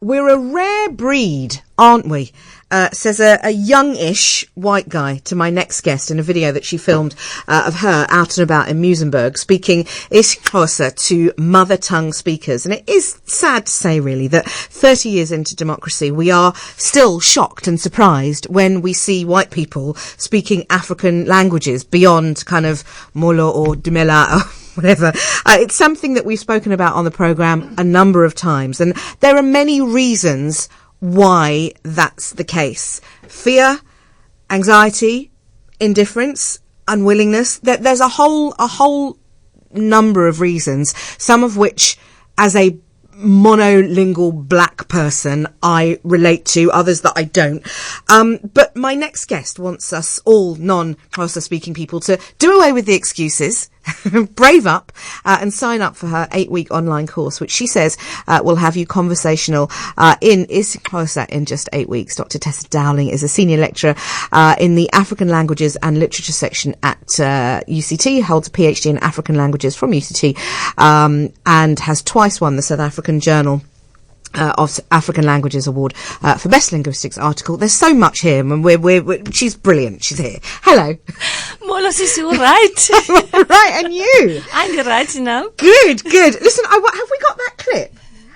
we're a rare breed, aren't we? Says a youngish white guy to my next guest in a video that she filmed of her out and about in Muizenberg speaking Xhosa to mother tongue speakers. And it is sad to say, really, that 30 years into democracy, we are still shocked and surprised when we see white people speaking African languages beyond kind of Molo or Dumela or whatever. It's something that we've spoken about on the programme a number of times. And there are many reasons why that's the case. Fear, anxiety, indifference, unwillingness. There's a whole number of reasons, some of which, as a monolingual black person, I relate to, others that I don't. But my next guest wants us all non-Xhosa speaking people to do away with the excuses, brave up, and sign up for her 8-week online course, which she says will have you conversational in Xhosa in just 8 weeks. Dr Tessa Dowling is a senior lecturer in the African Languages and Literature section at UCT, holds a PhD in African Languages from UCT, and has twice won the South African Journal of African Languages Award for Best Linguistics Article. There's so much here, and she's brilliant. She's here. Hello. Molos is all right. All right, and you? I'm right now. Good. Listen, have we got that clip?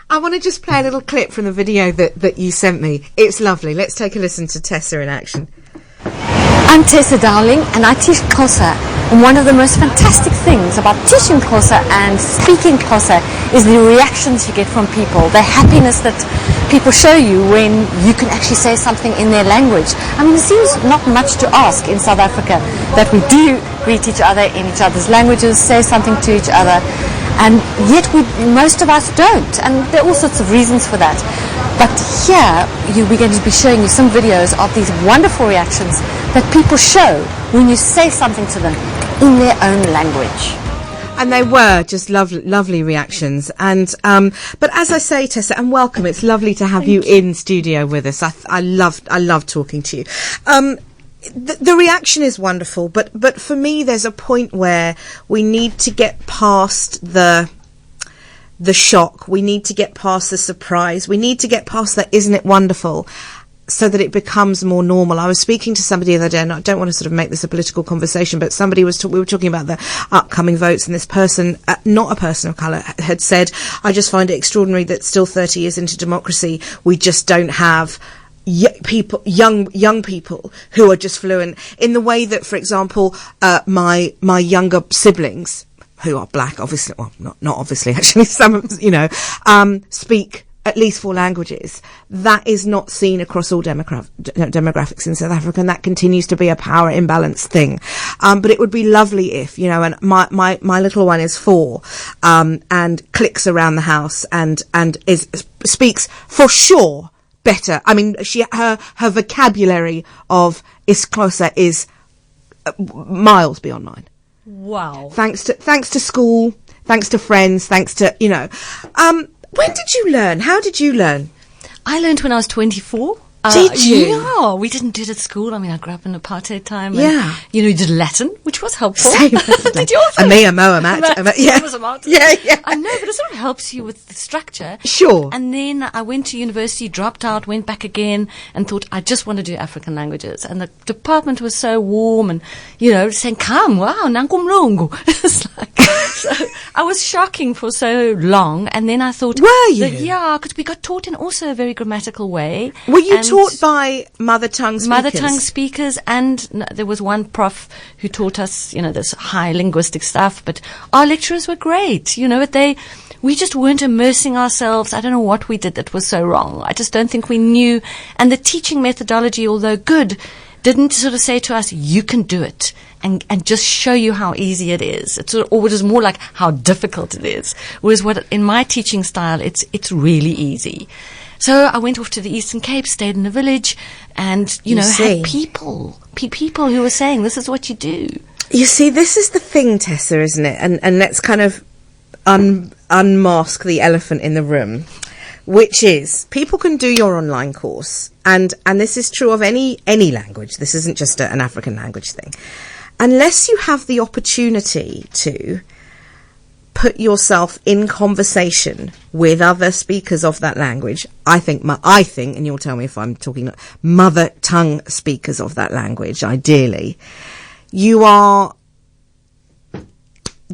I want to just play a little clip from the video that you sent me. It's lovely. Let's take a listen to Tessa in action. I'm Tessa Dowling and I teach Xhosa, and one of the most fantastic things about teaching Xhosa and speaking Xhosa is the reactions you get from people, the happiness that people show you when you can actually say something in their language. I mean, it seems not much to ask in South Africa that we do greet each other in each other's languages, say something to each other, and yet most of us don't, and there are all sorts of reasons for that. But here, we're going to be showing you some videos of these wonderful reactions that people show when you say something to them in their own language. And they were just lovely reactions. And but as I say, Tessa, and welcome. It's lovely to have you in studio with us. I love talking to you. The reaction is wonderful, but for me, there's a point where we need to get past the shock. We need to get past the surprise. We need to get past that, isn't it wonderful, so that it becomes more normal. I was speaking to somebody the other day, and I don't want to sort of make this a political conversation, but somebody we were talking about the upcoming votes, and this person, not a person of colour, had said, I just find it extraordinary that still 30 years into democracy, we just don't have young people who are just fluent in the way that, for example, my younger siblings, who are black, obviously, well, not obviously, actually, some of, speak at least 4 languages. That is not seen across all demographics in South Africa, and that continues to be a power imbalance thing. But it would be lovely if, and my little one is 4, and clicks around the house and speaks for sure better. I mean, her vocabulary of Xhosa is miles beyond mine. Wow. Thanks to school, thanks to friends, thanks to, when did you learn? How did you learn? I learned when I was 24. Did you? Yeah, we didn't do it at school. I mean, I grew up in apartheid time. And, yeah. You did Latin, which was helpful. Same. Did you also? Yeah. I know, but it sort of helps you with the structure. Sure. And then I went to university, dropped out, went back again, and thought, I just want to do African languages. And the department was so warm and, saying, come, wow, nankumlungu. It's like, so I was shocking for so long. And then I thought, were you? Yeah, because we got taught in also a very grammatical way. Were you taught by mother tongue speakers? And there was one prof who taught us, this high linguistic stuff, but our lecturers were great, we just weren't immersing ourselves. I don't know what we did that was so wrong. I just don't think we knew. And the teaching methodology, although good, didn't sort of say to us, you can do it, and just show you how easy it is. It was more like how difficult it is. Whereas in my teaching style, it's really easy. So I went off to the Eastern Cape, stayed in a village, and, had people who were saying, this is what you do. You see, this is the thing, Tessa, isn't it? And let's kind of unmask the elephant in the room, which is people can do your online course, and this is true of any language. This isn't just an African language thing. Unless you have the opportunity to put yourself in conversation with other speakers of that language, I think, and you'll tell me if I'm talking mother tongue speakers of that language, ideally, you are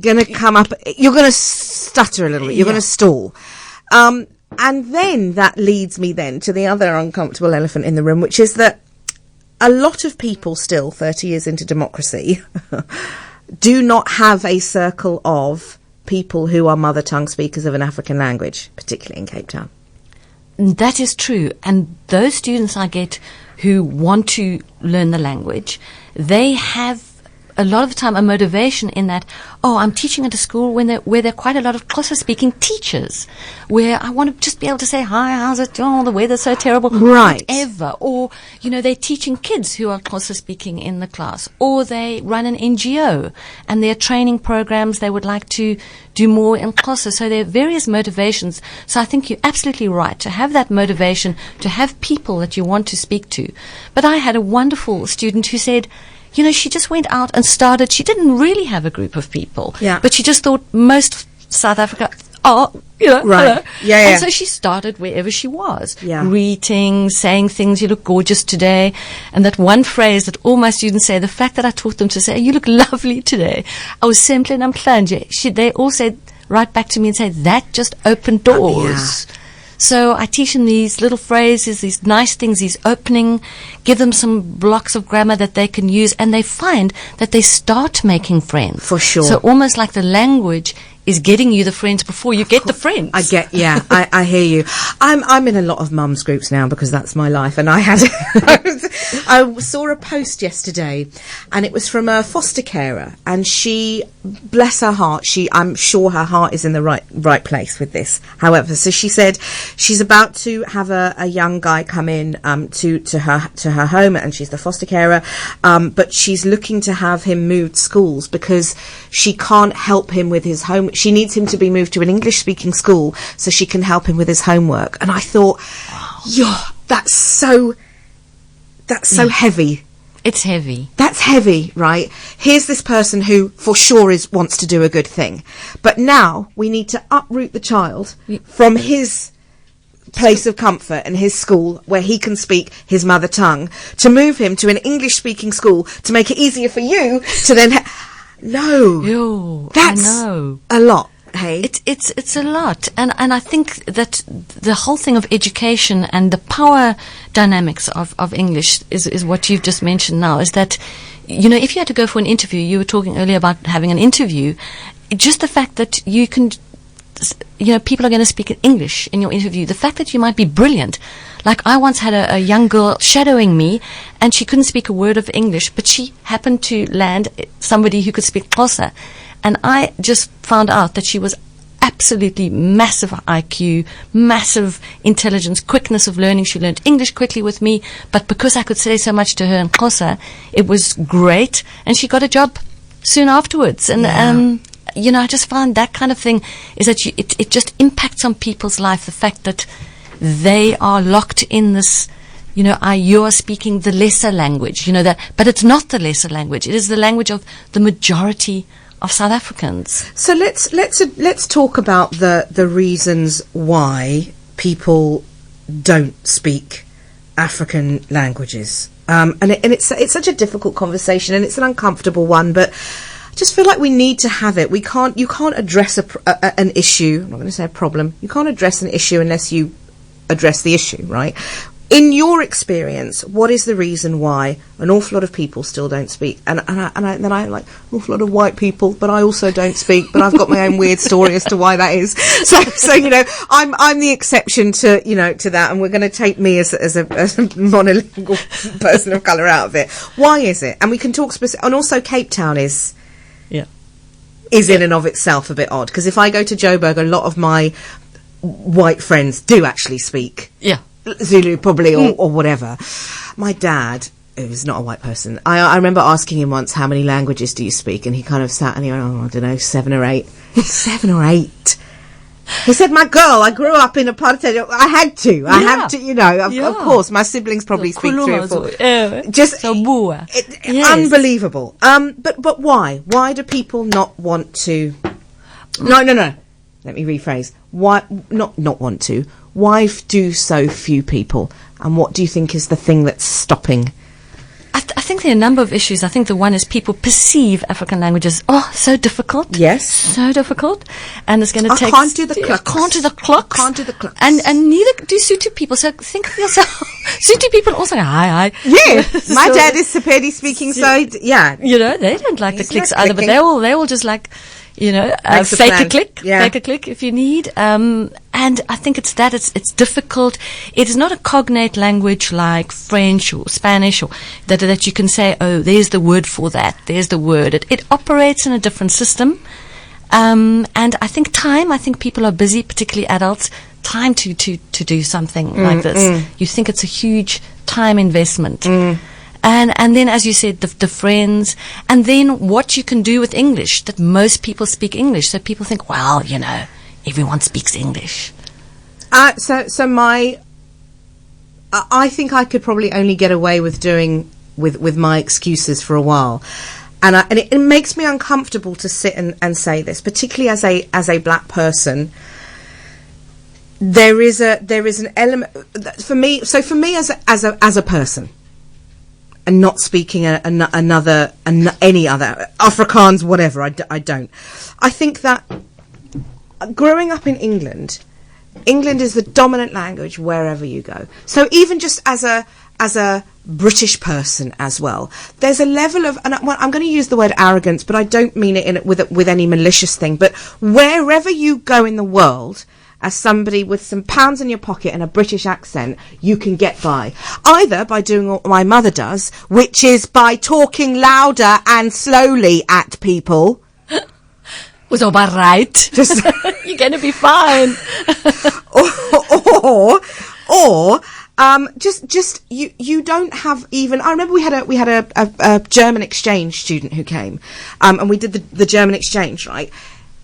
going to come up, you're going to stutter a little bit, you're going to stall. And then that leads me then to the other uncomfortable elephant in the room, which is that a lot of people still, 30 years into democracy, do not have a circle of people who are mother tongue speakers of an African language, particularly in Cape Town. That is true. And those students I get who want to learn the language, they have a lot of the time a motivation in that, I'm teaching at a school where there are quite a lot of Xhosa speaking teachers, where I want to just be able to say, hi, how's it? Oh, the weather's so terrible. Right. Whatever. Or, they're teaching kids who are Xhosa speaking in the class. Or they run an NGO and there are training programs they would like to do more in Xhosa. So there are various motivations. So I think you're absolutely right to have that motivation, to have people that you want to speak to. But I had a wonderful student who said, she just went out and started. She didn't really have a group of people. Yeah. But she just thought most South Africa are, right. Hello. Yeah. And so she started wherever she was. Yeah. Greeting, saying things, you look gorgeous today. And that one phrase that all my students say, the fact that I taught them to say, you look lovely today. I was simply namhlanje. They all said right back to me and say, that just opened doors. Yeah. So I teach them these little phrases, these nice things, these opening, give them some blocks of grammar that they can use, and they find that they start making friends. For sure. So almost like the language is getting you the friends before you get the friends. I hear you. I'm in a lot of mums groups now because that's my life, and I saw a post yesterday, and it was from a foster carer, and she, bless her heart, I'm sure her heart is in the right place with this. However, so she said she's about to have a young guy come in to her home, and she's the foster carer, but she's looking to have him moved schools because she can't help him with his home. She needs him to be moved to an English-speaking school so she can help him with his homework. And I thought, that's so heavy. It's heavy. That's heavy, right? Here's this person who, for sure, wants to do a good thing. But now we need to uproot the child from his place of comfort and his school where he can speak his mother tongue to move him to an English-speaking school to make it easier for you to then... That's a lot. Hey, it's a lot, and I think that the whole thing of education and the power dynamics of English is what you've just mentioned now. Is that if you had to go for an interview, you were talking earlier about having an interview, just the fact that you can. People are going to speak in English in your interview. The fact that you might be brilliant. Like I once had a young girl shadowing me and she couldn't speak a word of English, but she happened to land somebody who could speak Xhosa. And I just found out that she was absolutely massive IQ, massive intelligence, quickness of learning. She learned English quickly with me, but because I could say so much to her in Xhosa, it was great. And she got a job soon afterwards. And, I just found that kind of thing is that it just impacts on people's life. The fact that they are locked in this, you are speaking the lesser language, but it's not the lesser language. It is the language of the majority of South Africans. So let's talk about the reasons why people don't speak African languages. And it's such a difficult conversation, and it's an uncomfortable one, but I just feel like we need to have it. You can't address an issue. I'm not going to say a problem. You can't address an issue unless you address the issue, right? In your experience, what is the reason why an awful lot of people still don't speak? And I like an awful lot of white people, but I also don't speak. But I've got my own weird story as to why that is. So I'm the exception to that, and we're going to take me as a monolingual person of colour out of it. Why is it? And we can talk specific. And also, Cape Town is in and of itself a bit odd, because if I go to Joburg, a lot of my white friends do actually speak Zulu, probably, or whatever. My dad, who's not a white person, I remember asking him once, how many languages do you speak? And he kind of sat and he went, I don't know, 7 or 8. 7 or 8. He said, my girl, I grew up in apartheid. I had to, of course, my siblings probably speak 3 or 4. Just unbelievable. But why? Why do people not want to No. Let me rephrase. Why not want to? Why do so few people? And what do you think is the thing that's stopping? I think there are a number of issues. I think the one is people perceive African languages, so difficult. Yes. So difficult. And it's going to take... I can't do the clucks. Can't do the clucks. Can't do the clucks. And neither do Sotho people. So think of yourself. Sotho people also go, hi. Yeah. My dad is Sepedi speaking, so yeah. You know, they don't like the clicks either, but they will just like... fake a click if you need. And I think it's difficult. It is not a cognate language like French or Spanish or that you can say, there's the word for that. There's the word. It operates in a different system. And I think people are busy, particularly adults, time to do something like this. You think it's a huge time investment. And then, as you said, the friends, and then what you can do with English, that most people speak English. So people think, everyone speaks English. I think I could probably only get away with doing with my excuses for a while. And it makes me uncomfortable to sit and say this, particularly as a black person. There is an element for me. So for me as a person, and not speaking any other Afrikaans, whatever. I don't. I think that growing up in England is the dominant language wherever you go. So even just as a British person as well, there's a level of, and I'm going to use the word arrogance, but I don't mean it with any malicious thing. But wherever you go in the world, as somebody with some pounds in your pocket and a British accent, you can get by. Either by doing what my mother does, which is by talking louder and slowly at people. Was all about right. Just you're going to be fine. or just you don't have even. I remember we had a German exchange student who came, and we did the German exchange, right?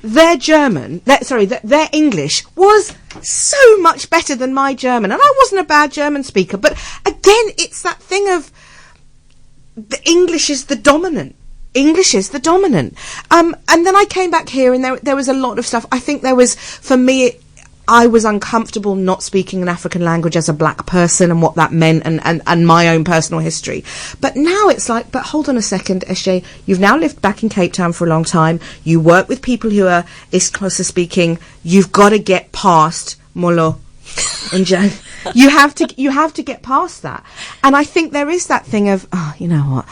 Their their English was so much better than my German. And I wasn't a bad German speaker. But again, it's that thing of the English is the dominant. And then I came back here and there was a lot of stuff. I think there was, for me, I was uncomfortable not speaking an African language as a black person and what that meant and my own personal history. But now it's like, but hold on a second, SJ, you've now lived back in Cape Town for a long time. You work with people who are Xhosa speaking. You've got to get past Molo and Jan. You have to get past that. And I think there is that thing of, you know what?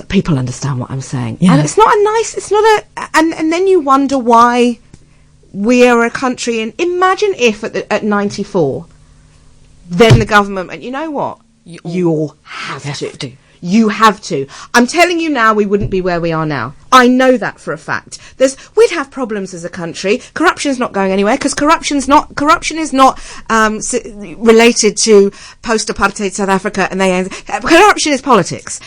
People understand what I'm saying. Yeah. And and then you wonder why we are a country, and imagine if at 94, then the government went, you know what? You all have to. You have to. I'm telling you now, we wouldn't be where we are now. I know that for a fact. We'd have problems as a country. Corruption's not going anywhere because corruption is not related to post-apartheid South Africa, and corruption is politics.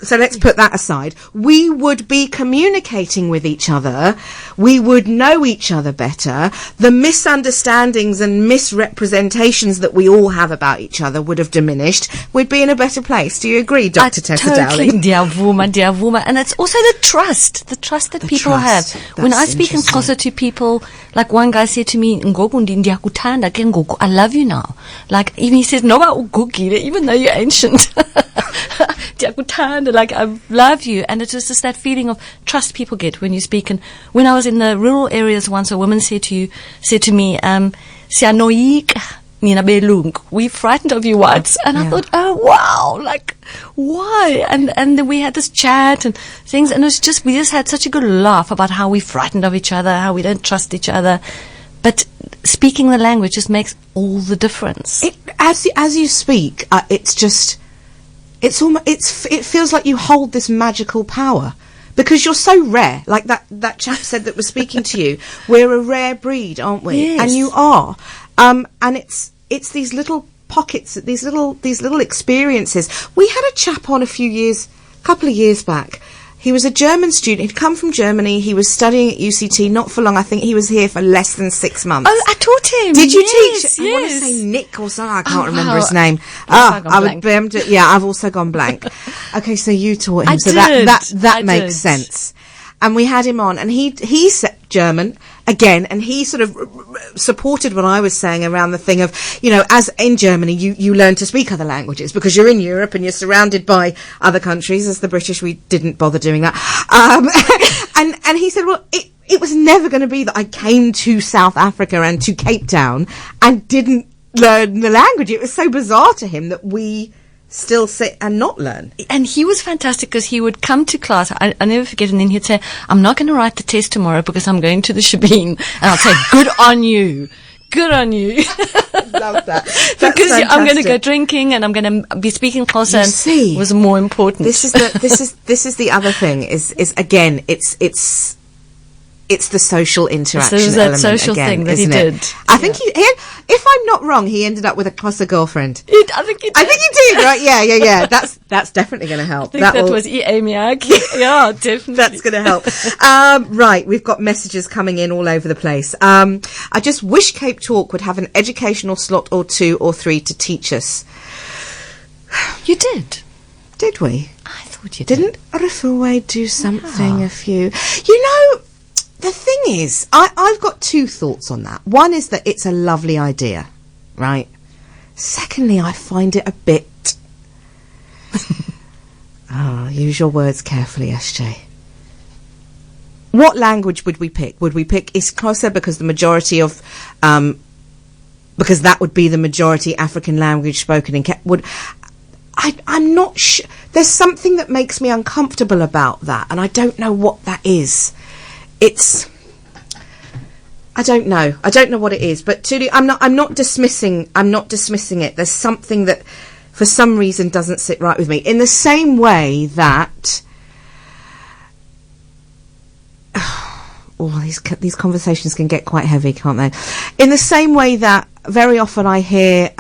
So let's put that aside. We would be communicating with each other. We would know each other better. The misunderstandings and misrepresentations that we all have about each other would have diminished. We'd be in a better place. Do you agree, Dr. Tessa Dowling? Totally, and it's also the trust that people have. When I speak in Xhosa to people, like one guy said to me, I love you now. Like, even he says, even though you're ancient. Like, I love you. And it's just this, that feeling of trust people get when you speak. And when I was in the rural areas once, a woman said to me, we frightened of you once. And I thought, oh wow, like, why? And then we had this chat and things, and we just had such a good laugh about how we're frightened of each other, how we don't trust each other. But speaking the language just makes all the difference. As you speak, it feels like you hold this magical power. Because you're so rare, like that chap said that was speaking to you. We're a rare breed, aren't we? Yes. And you are. And it's these little pockets, these little experiences. We had a chap on a couple of years back. He was a German student. He'd come from Germany. He was studying at UCT, not for long. I think he was here for less than 6 months. Oh, I taught him. Did you teach? Yes. I want to say Nick or something. I can't remember his name. I've also gone blank. Okay, so you taught him. That makes sense. and we had him on, and he's German again, and he sort of supported what I was saying around the thing of, you know, as in Germany, you learn to speak other languages because you're in Europe and you're surrounded by other countries. As the British, we didn't bother doing that. And he said, well, it was never going to be that I came to South Africa and to Cape Town and didn't learn the language. It was so bizarre to him that we still sit and not learn. And he was fantastic because he would come to class. I never forget, and then he'd say, I'm not going to write the test tomorrow because I'm going to the shebeen. And I'd say, good on you. Good on you. Love that. Because I'm going to go drinking and I'm going to be speaking Xhosa. See, was more important. This is the other thing is again, it's the social interaction so that element social again, thing that he isn't did. it? I think if I'm not wrong, he ended up with a Xhosa girlfriend. I think he did, right? Yeah. That's definitely going to help. I think that was Amiak. Yeah, definitely. That's going to help. Right, we've got messages coming in all over the place. I just wish CapeTalk would have an educational slot or 2 or 3 to teach us. You did. Did we? I thought you did. Didn't Rifaway do something a few... You know... The thing is, I've got 2 thoughts on that. One is that it's a lovely idea, right? Secondly, I find it a bit... use your words carefully, SJ. What language would we pick? Would we pick Xhosa because the majority of... because that would be the majority African language spoken in... I'm not sure... There's something that makes me uncomfortable about that, and I don't know what that is. I don't know what it is, but Tuli, I'm not dismissing it. There's something that for some reason doesn't sit right with me. In the same way that these conversations can get quite heavy, can't they? In the same way that very often I hear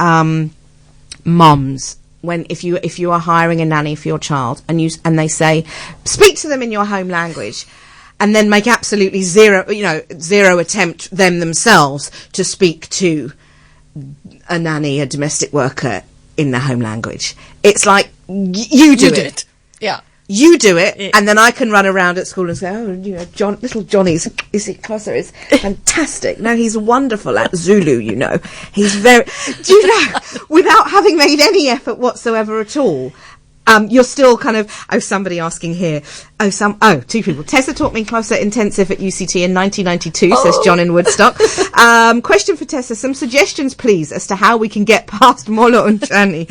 mums, when if you are hiring a nanny for your child and they say, speak to them in your home language, and then make absolutely zero attempt themselves to speak to a nanny, a domestic worker in their home language. It's like, you do it. Yeah. You do it, and then I can run around at school and say, little Johnny's Xhosa is fantastic. No, he's wonderful at Zulu, He's very... Do you know, without having made any effort whatsoever at all... you're still kind of, somebody asking here, 2 people. Tessa taught me Xhosa intensive at UCT in 1992, says John in Woodstock. Question for Tessa, some suggestions please as to how we can get past Molo and Chani.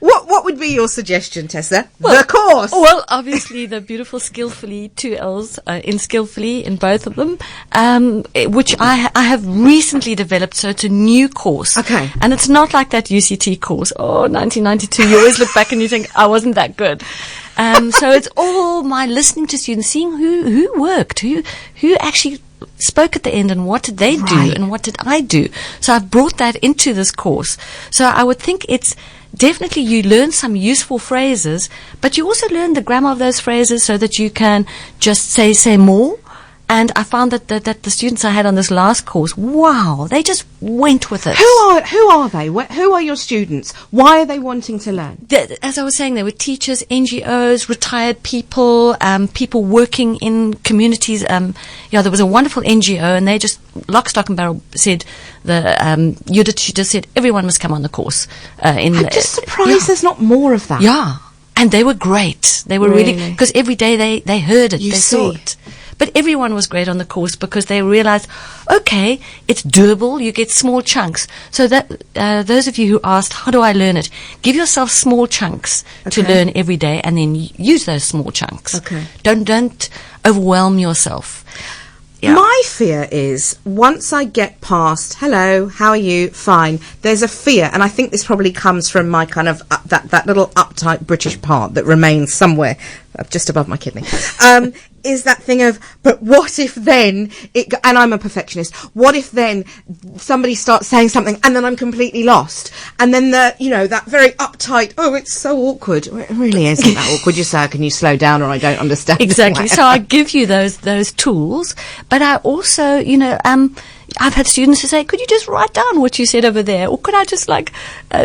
What would be your suggestion, Tessa? Well, the course! Well, obviously the beautiful Skillfully, 2 L's in Skillfully in both of them, which I have recently developed, so it's a new course. Okay. And it's not like that UCT course. 1992, you always look back and you think, I wasn't that good. So it's all my listening to students, seeing who worked, who actually spoke at the end and what did they do and what did I do. So I've brought that into this course. So I would think it's definitely you learn some useful phrases, but you also learn the grammar of those phrases so that you can just say more. And I found that the students I had on this last course, wow, they just went with it. Who are they? Who are your students? Why are they wanting to learn? As I was saying, they were teachers, NGOs, retired people, people working in communities. There was a wonderful NGO, and they just lock, stock, and barrel said she just said everyone must come on the course. I'm just surprised there's not more of that. Yeah, and they were great. They were really because every day they heard it, they saw it. But everyone was great on the course because they realized, okay, it's doable. You get small chunks. So that those of you who asked, how do I learn it? Give yourself small chunks to learn every day, and then use those small chunks. Okay. Don't overwhelm yourself. Yeah. My fear is once I get past, hello, how are you? Fine. There's a fear, and I think this probably comes from my kind of that little uptight British part that remains somewhere just above my kidney. Is that thing of, but what if then and I'm a perfectionist, what if then somebody starts saying something and then I'm completely lost? And then that very uptight, it's so awkward. Well, it really isn't that awkward. You say, can you slow down, or I don't understand. Exactly. So I give you those tools, but I also, I've had students who say, could you just write down what you said over there? Or could I just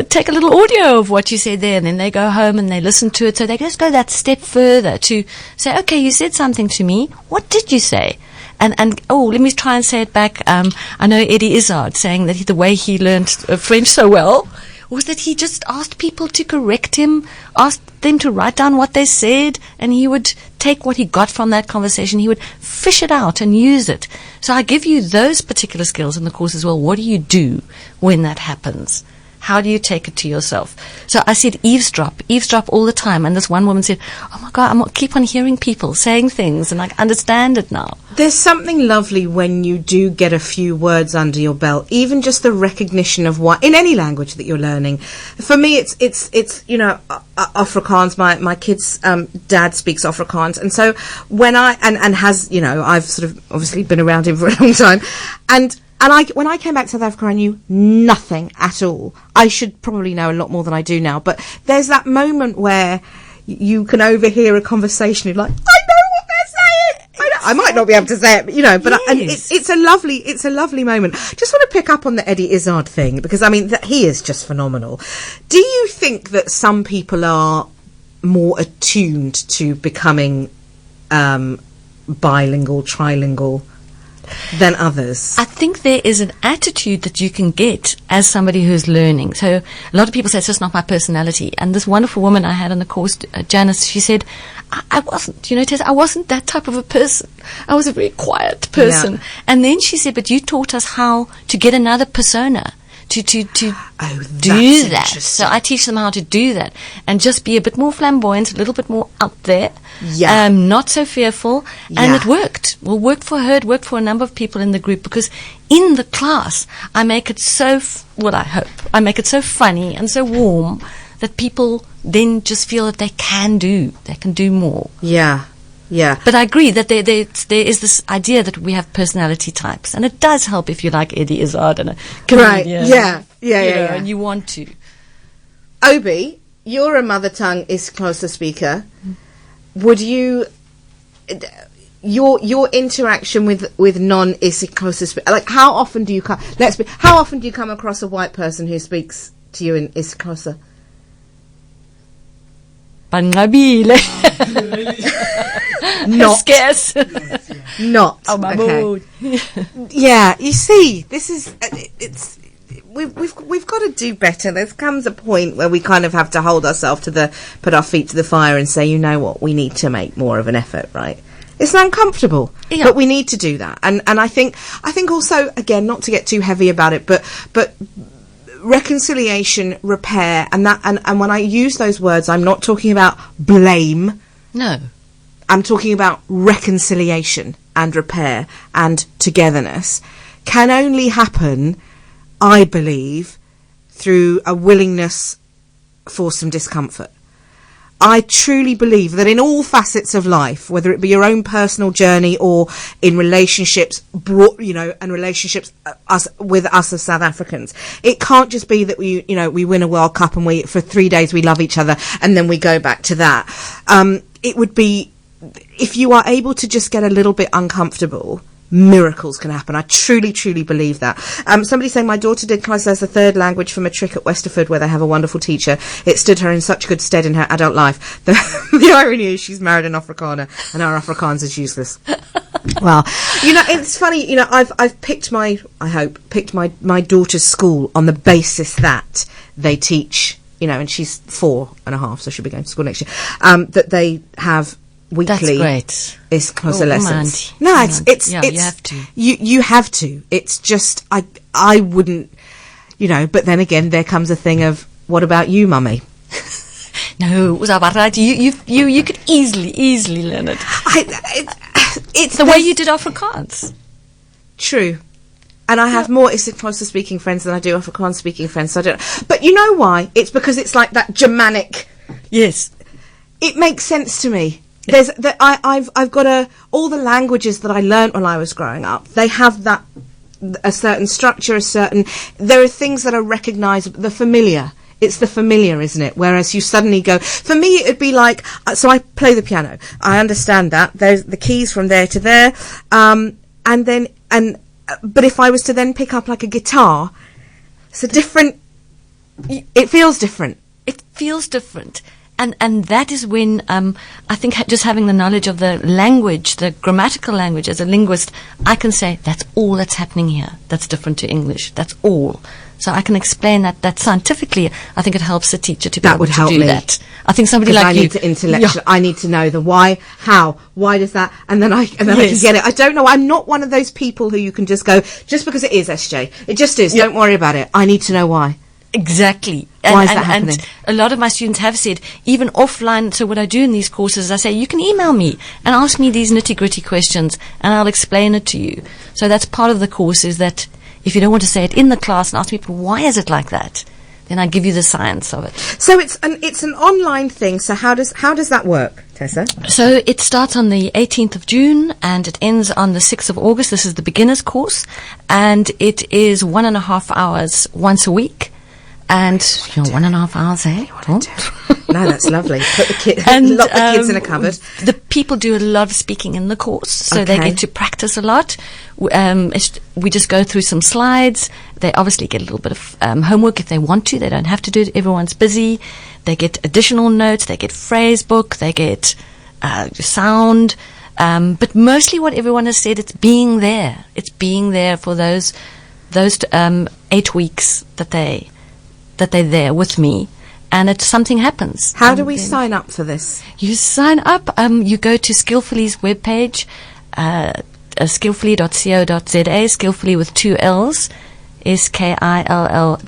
take a little audio of what you said there? And then they go home and they listen to it. So they just go that step further to say, okay, you said something to me. What did you say? And let me try and say it back. I know Eddie Izzard saying that the way he learned French so well was that he just asked people to correct him, asked them to write down what they said, and he would take what he got from that conversation, he would fish it out and use it. So I give you those particular skills in the course as well. What do you do when that happens? How do you take it to yourself? So I said eavesdrop all the time. And this one woman said, oh my God, I keep on hearing people saying things and I understand it now. There's something lovely when you do get a few words under your belt, even just the recognition of what, in any language that you're learning. For me, it's Afrikaans. My kid's dad speaks Afrikaans. And so when and has, I've sort of obviously been around him for a long time. And when I came back to South Africa, I knew nothing at all. I should probably know a lot more than I do now. But there's that moment where you can overhear a conversation. You're like, I know what they're saying. I might not be able to say it, but yes. it's a lovely moment. Just want to pick up on the Eddie Izzard thing because he is just phenomenal. Do you think that some people are more attuned to becoming bilingual, trilingual than others? I think there is an attitude that you can get as somebody who's learning. So a lot of people say it's just not my personality. And this wonderful woman I had on the course, Janice, she said, I wasn't, Tessa, I wasn't that type of a person. I was a very quiet person. Yeah. And then she said, but you taught us how to get another persona. To do that. So I teach them how to do that and just be a bit more flamboyant, a little bit more out there, not so fearful. And it worked. Well, worked for her, it worked for a number of people in the group because in the class I make it so, I hope, I make it so funny and so warm that people then just feel that they can do more. Yeah. Yeah. But I agree that there is this idea that we have personality types. And it does help if you like Eddie Izzard and a comedian. Right. Yeah. And you want to. Obi, you're a mother tongue Xhosa speaker. Would you... Your interaction with non-Xhosa speakers... Like, how often do you come... How often do you come across a white person who speaks to you in Xhosa? Pangabile. Not scarce. Not. Oh, my mood. Yeah, you see, this is we've got to do better. There comes a point where we kind of have to hold ourselves put our feet to the fire and say, you know what, we need to make more of an effort, right? It's uncomfortable, but we need to do that. And I think also, again, not to get too heavy about it, but reconciliation, repair, and when I use those words, I'm not talking about blame. No. I'm talking about reconciliation and repair and togetherness can only happen, I believe, through a willingness for some discomfort. I truly believe that in all facets of life, whether it be your own personal journey or in relationships, and relationships with us as South Africans, it can't just be that we win a World Cup and for 3 days we love each other and then we go back to that. It would be, if you are able to just get a little bit uncomfortable, miracles can happen. I truly, truly believe that. Somebody saying my daughter did Xhosa as a third language from a trick at Westerford where they have a wonderful teacher. It stood her in such good stead in her adult life. The irony is she's married an Afrikaner and our Afrikaans is useless. Well, it's funny, I've picked my daughter's school on the basis that they teach, and she's 4.5, so she'll be going to school next year, that they have weekly. That's great. Xhosa lessons. Mandy. No, it's you have to. You have to. It's just I wouldn't, but then again there comes a thing of, what about you, mummy? No, was about right. You could easily learn it. It's the way you did Afrikaans. True. And I have more Xhosa speaking friends than I do Afrikaans speaking friends. So I don't. But you know why? It's because it's like that Germanic. Yes. It makes sense to me. There's I've got all the languages that I learnt when I was growing up. They have a certain structure, there are things that are recognisable. The familiar. It's the familiar, isn't it? Whereas you suddenly go, for me it'd be like, so I play the piano. I understand that. There's the keys from there to there. And but if I was to then pick up like a guitar, it's a different. It feels different. It feels different. And that is when I think just having the knowledge of the language, the grammatical language, as a linguist, I can say that's all that's happening here. That's different to English. That's all. So I can explain that scientifically. I think it helps the teacher to be able to do that. I think somebody like you. I need to intellectual. I need to know the why, how, why does that, and then I can get it. I don't know. I'm not one of those people who you can just go just because it is SJ. It just is. Don't worry about it. I need to know why. Exactly. Why is that happening? And a lot of my students have said, even offline, so what I do in these courses, I say, you can email me and ask me these nitty-gritty questions and I'll explain it to you. So that's part of the course, is that if you don't want to say it in the class and ask me, why is it like that? Then I give you the science of it. So it's an online thing. So how does that work, Tessa? So it starts on the 18th of June and it ends on the 6th of August. This is the beginner's course and it is 1.5 hours once a week. And 1.5 hours, eh? No, that's lovely. Put the lock the kids in a cupboard. The people do a lot of speaking in the course, so they get to practice a lot. We just go through some slides. They obviously get a little bit of homework if they want to. They don't have to do it. Everyone's busy. They get additional notes. They get phrase book. They get sound. But mostly what everyone has said, it's being there. It's being there for those 8 weeks that they're there with me, and something happens. How do we sign up for this? You sign up. You go to Skillfully's webpage, skillfully.co.za, Skillfully with 2 L's, SKILLFUL.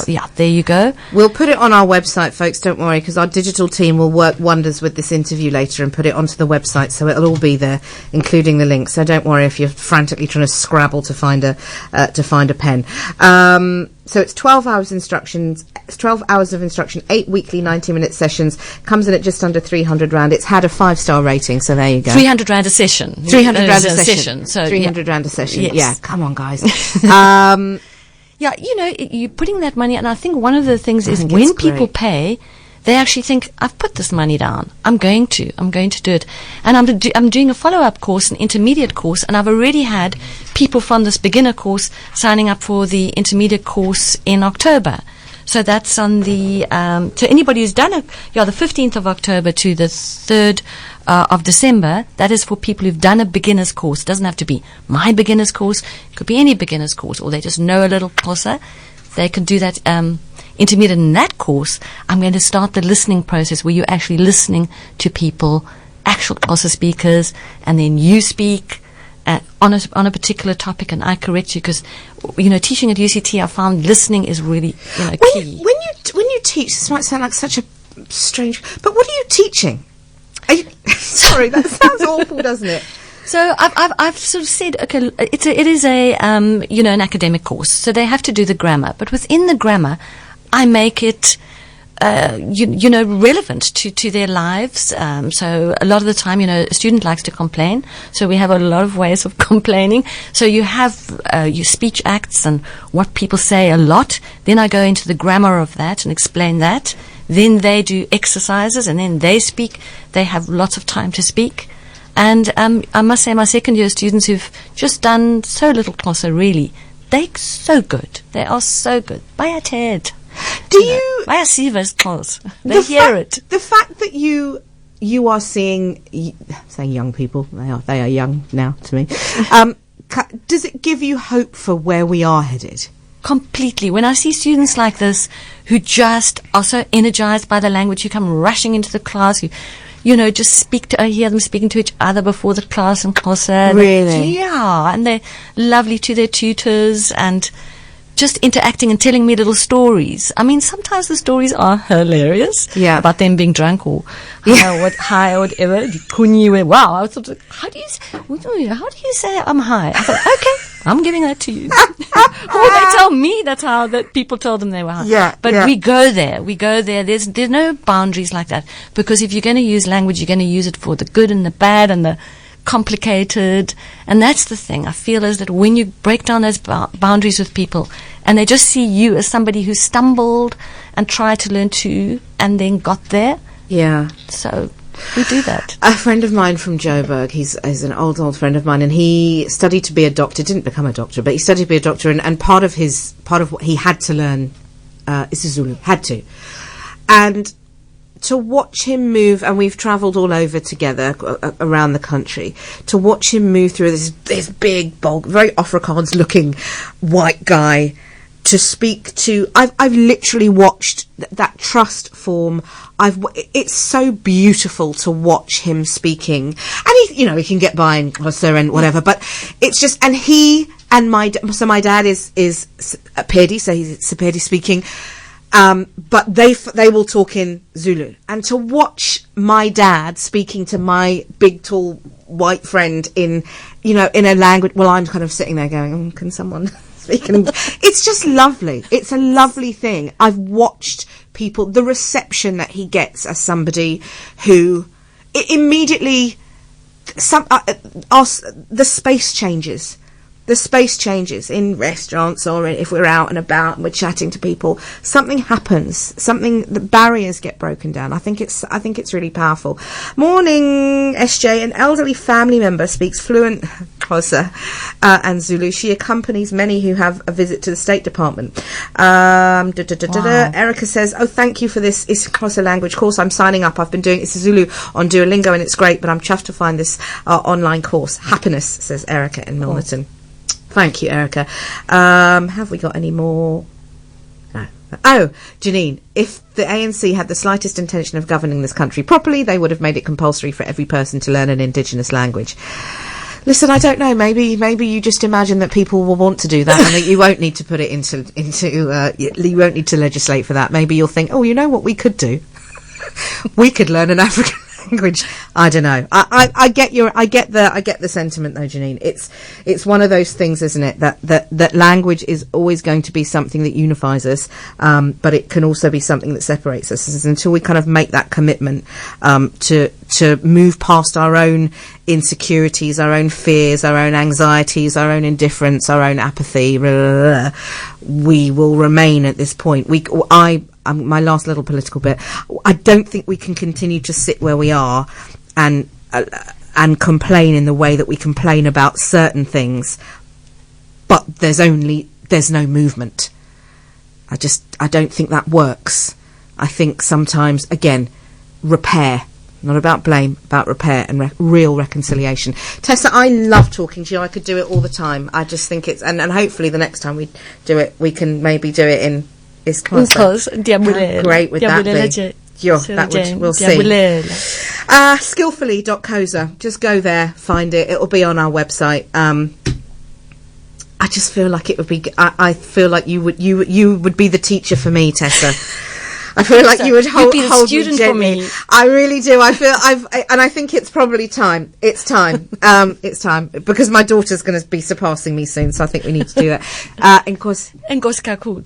Yeah, there you go. We'll put it on our website, folks, don't worry, because our digital team will work wonders with this interview later and put it onto the website, so it'll all be there, including the link. So don't worry if you're frantically trying to scrabble to find a pen. So it's 12 hours instructions. It's 12 hours of instruction, 8 weekly 90-minute sessions. Comes in at just under 300 rand. It's had a 5-star rating, so there you go. 300 rand a session. 300 rand a session. So 300 rand a session. Yes. Yeah, come on, guys. Yeah, you're putting that money, and I think one of the things is when people pay, they actually think, I've put this money down. I'm going to do it. And I'm doing a follow-up course, an intermediate course, and I've already had people from this beginner course signing up for the intermediate course in October. So that's on the, to anybody who's done it, the 15th of October to the 3rd of December, that is for people who've done a beginner's course. It doesn't have to be my beginner's course. It could be any beginner's course, or they just know a little Xhosa. They can do that intermediate. In that course, I'm going to start the listening process where you're actually listening to people, actual Xhosa speakers, and then you speak on a particular topic, and I correct you, because teaching at UCT, I found listening is really key. When you teach, this might sound like such a strange, but what are you teaching? Sorry, that sounds awful, doesn't it? So I've sort of said, okay, it is an academic course, so they have to do the grammar, but within the grammar, I make it relevant to their lives. So a lot of the time, a student likes to complain. So we have a lot of ways of complaining. So you have your speech acts and what people say a lot. Then I go into the grammar of that and explain that. Then they do exercises and then they speak. They have lots of time to speak. And I must say, my second year students who've just done so little Xhosa, really, they're so good. They are so good. Bayated. Do you? They hear it. The fact that you are seeing, saying young people, they are young now to me. Does it give you hope for where we are headed? Completely. When I see students like this who just are so energized by the language, who come rushing into the class, who just I hear them speaking to each other before the class in Xhosa. Really? Yeah, and they're lovely to their tutors and just interacting and telling me little stories. I mean, sometimes the stories are hilarious. Yeah. About them being drunk or high or whatever. Wow. I was sort of, how do you say I'm high? I thought, okay, I'm giving that to you. Or they tell me that's how that people told them they were high. Yeah. But we go there. There's no boundaries like that. Because if you're going to use language, you're going to use it for the good and the bad and the complicated, and that's the thing I feel is that when you break down those boundaries with people and they just see you as somebody who stumbled and tried to learn too and then got there, yeah, so We do that. A friend of mine from Joburg, he's an old friend of mine, and he studied to be a doctor, didn't become a doctor, but he studied to be a doctor, and part of what he had to learn isiZulu, had to. And to watch him move, and we've travelled all over together around the country, to watch him move through this big, bold, very Afrikaans-looking white guy to speak to. I've literally watched that trust form. It's so beautiful to watch him speaking, and he can get by in Xhosa and whatever, but it's just, and he and my dad is a Pedi, so he's Sepedi speaking. But they will talk in Zulu, and to watch my dad speaking to my big, tall, white friend in a language. Well, I'm kind of sitting there going, "Can someone speak?" And it's just lovely. It's a lovely thing. I've watched people, the reception that he gets as somebody who immediately the space changes. The space changes in restaurants, or if we're out and about and we're chatting to people. Something happens. The barriers get broken down. I think it's really powerful. Morning, SJ. An elderly family member speaks fluent Xhosa and Zulu. She accompanies many who have a visit to the State Department. Wow. Erica says, "Oh, thank you for this Xhosa language course. I'm signing up. I've been doing isiZulu on Duolingo and it's great, but I'm chuffed to find this online course. Happiness," says Erica in Milnerton. Cool. Thank you, Erica. Have we got any more? No. Oh, Janine, if the ANC had the slightest intention of governing this country properly, they would have made it compulsory for every person to learn an indigenous language. Listen, I don't know. Maybe you just imagine that people will want to do that, and that you won't need to put it into. You won't need to legislate for that. Maybe you'll think, oh, you know what we could do? We could learn an African language. I don't know. I get the sentiment though, Janine. It's one of those things, isn't it, that language is always going to be something that unifies us, but it can also be something that separates us. Until we kind of make that commitment to move past our own insecurities, our own fears, our own anxieties, our own indifference, our own apathy, we will remain at this point. My last little political bit, I don't think we can continue to sit where we are and complain in the way that we complain about certain things, but there's no movement. I don't think that works. I think sometimes, again, repair, not about blame, about repair and real reconciliation. Tessa, I love talking to you. I could do it all the time. I just think it's, and hopefully the next time we do it, we can maybe do it in Xhosa. Great with that be. We'll see. Skillfully.Xhosa. Just go there, find it. It'll be on our website. I just feel like it would be. I feel like you would be the teacher for me, Tessa. I feel like you would hold me gently. I really do. I feel and I think it's probably time. It's time. It's time because my daughter's going to be surpassing me soon. So I think we need to do that. Enkosi kakhulu.